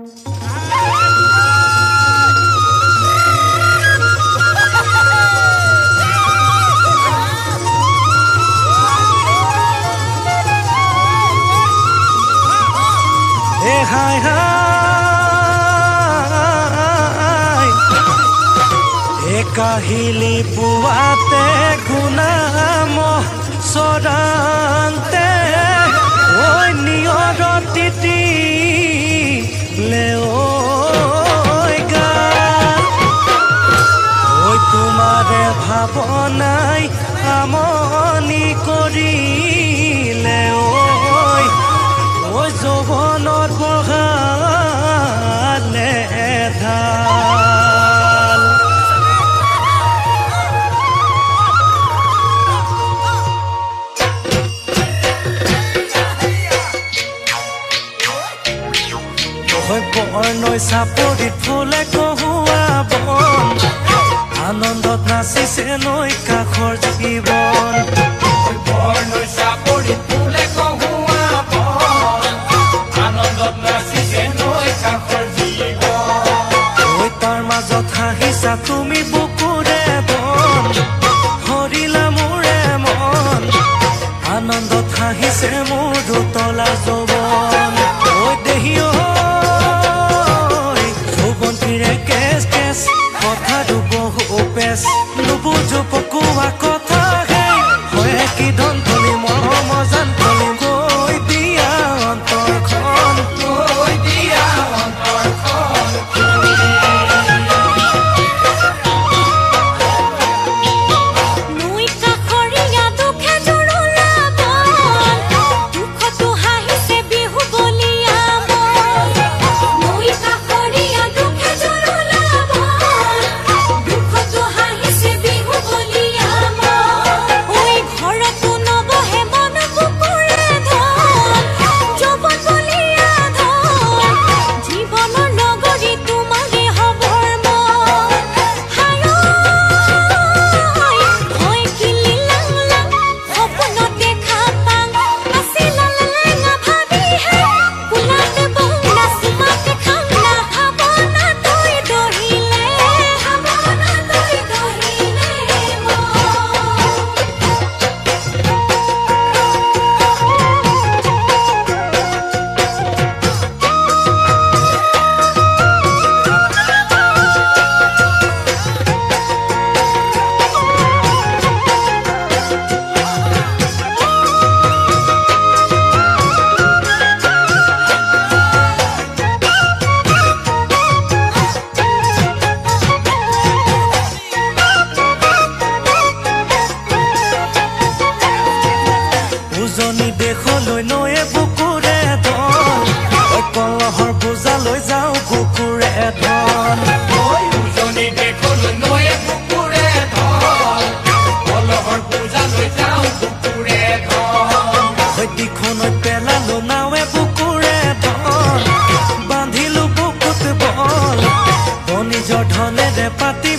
হাই হাই কাহিলি পুৱাতে গুণাম চৰান্তে ঐ নিয়ৰ তিতি ঐ গা ঐ তোমাৰে ভাৱনাই আমনি কৰিলে ঐ যৌৱনত বহালে ঢাল বৰ্ণই চাপৰিত ফুলে কহুৱা বন আনন্দত নাচিছে নৈ কাষৰ জীৱন বৰ্ণই চাপৰিত ফুলে কহুৱা বন আনন্দত নাচিছে নৈ কাষৰ জীৱন ঐ তাৰ মাজত হাঁহিছা তুমি বুকুৰে বন হৰিলা মোৰে মন আনন্দত হাঁহিছে মোৰ দুতলা যৌৱন ঐ দেহি কথাটো বহু বেছ নুবুজো পকোৱা কথা হয় কি ধন তুলি মৰম জান তুলি গৈ দিয়া অন্তৰখন উজনি দেশলৈ নৈ বুকুৰে ধন কলহৰ বোজা লৈ যাওঁ কুকুৰে ধন উজনি দেশলৈ নৈ বুকুৰে ধন কলহৰ বোজা লৈ যাওঁ কুকুৰে ধন দিখনত পেলালো নাৱে বুকুৰে ধন বান্ধিলো বুকুত বল নিজৰ ধনেৰে পাতি